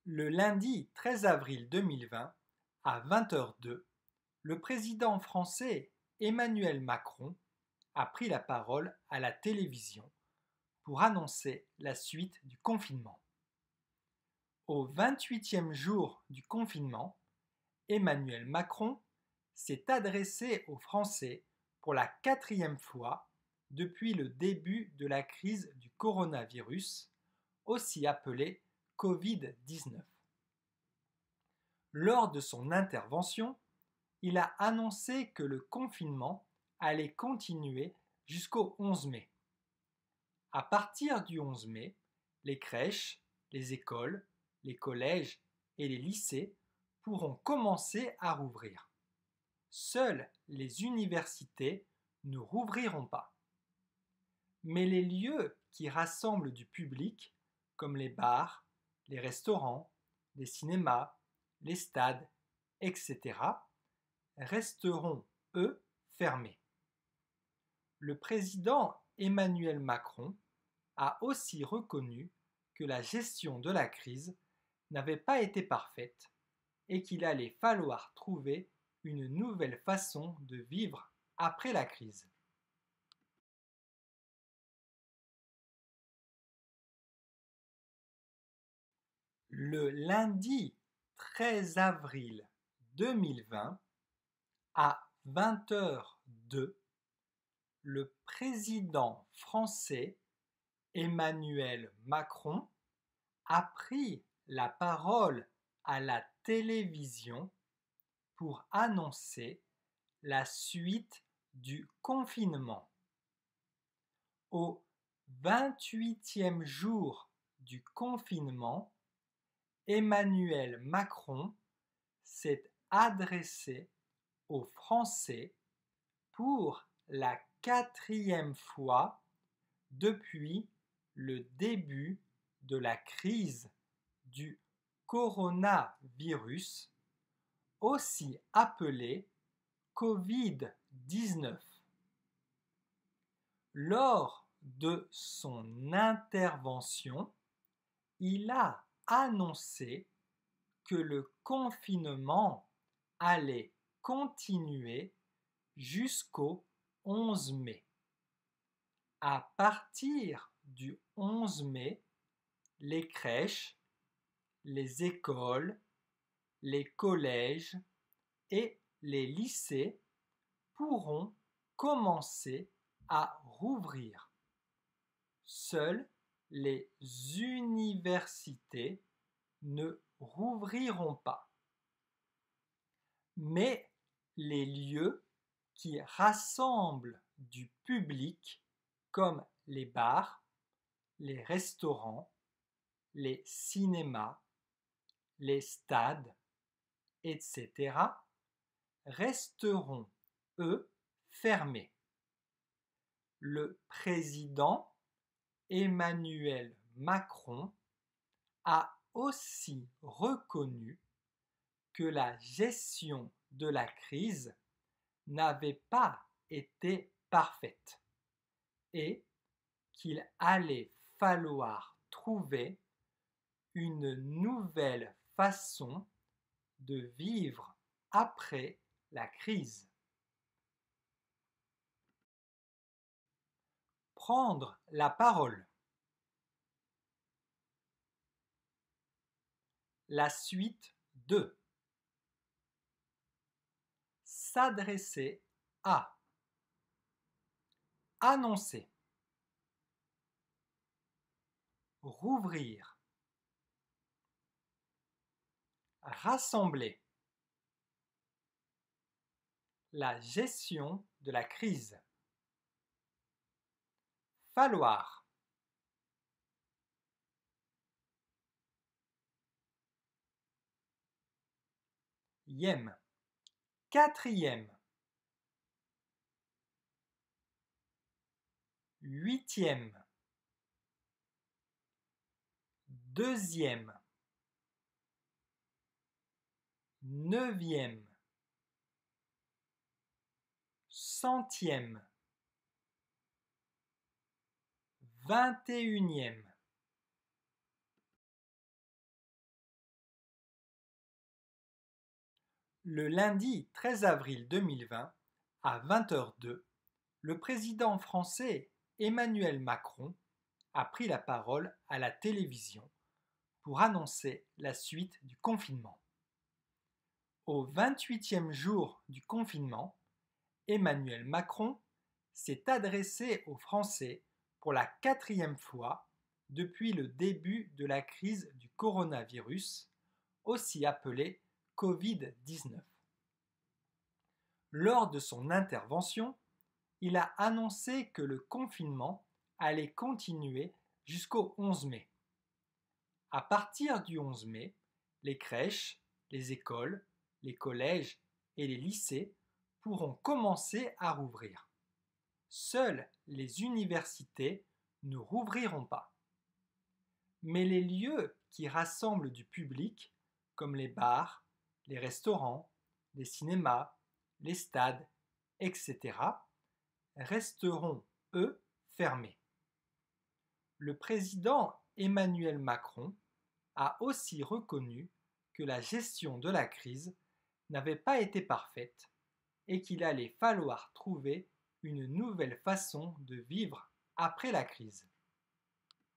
Le lundi 13 avril 2020, à 20h02, le président français Emmanuel Macron a pris la parole à la télévision pour annoncer la suite du confinement. Au 28e jour du confinement, Emmanuel Macron s'est adressé aux Français pour la 4e fois depuis le début de la crise du coronavirus, aussi appelée Covid-19. Lors de son intervention, il a annoncé que le confinement allait continuer jusqu'au 11 mai. À partir du 11 mai, les crèches, les écoles, les collèges et les lycées pourront commencer à rouvrir. Seules les universités ne rouvriront pas. Mais les lieux qui rassemblent du public, comme les bars, les restaurants, les cinémas, les stades, etc., resteront, eux, fermés. Le président Emmanuel Macron a aussi reconnu que la gestion de la crise n'avait pas été parfaite et qu'il allait falloir trouver une nouvelle façon de vivre après la crise. Le lundi 13 avril 2020, à 20h02, le président français Emmanuel Macron a pris la parole à la télévision pour annoncer la suite du confinement. Au 28e jour du confinement, Emmanuel Macron s'est adressé aux Français pour la 4e fois depuis le début de la crise du coronavirus, aussi appelée Covid-19. Lors de son intervention, il a annoncé que le confinement allait continuer jusqu'au 11 mai. À partir du 11 mai, les crèches, les écoles, les collèges et les lycées pourront commencer à rouvrir. Seules les universités ne rouvriront pas. Mais les lieux qui rassemblent du public, comme les bars, les restaurants, les cinémas, les stades, etc., resteront, eux, fermés. Le président Emmanuel Macron a aussi reconnu que la gestion de la crise n'avait pas été parfaite et qu'il allait falloir trouver une nouvelle façon de vivre après la crise. Prendre la parole. La suite de s'adresser à annoncer, rouvrir, rassembler, la gestion de la crise, falloir, yème, 4e, 8e, 2e, 9e, 100e, 21e. Le lundi 13 avril 2020, à 20h02, le président français Emmanuel Macron a pris la parole à la télévision pour annoncer la suite du confinement. Au 28e jour du confinement, Emmanuel Macron s'est adressé aux Français pour la 4e fois depuis le début de la crise du coronavirus, aussi appelée Covid-19. Lors de son intervention, il a annoncé que le confinement allait continuer jusqu'au 11 mai. À partir du 11 mai, les crèches, les écoles, les collèges et les lycées pourront commencer à rouvrir. Seules les universités ne rouvriront pas. Mais les lieux qui rassemblent du public, comme les bars, les restaurants, les cinémas, les stades, etc., resteront, eux, fermés. Le président Emmanuel Macron a aussi reconnu que la gestion de la crise n'avait pas été parfaite et qu'il allait falloir trouver une nouvelle façon de vivre après la crise.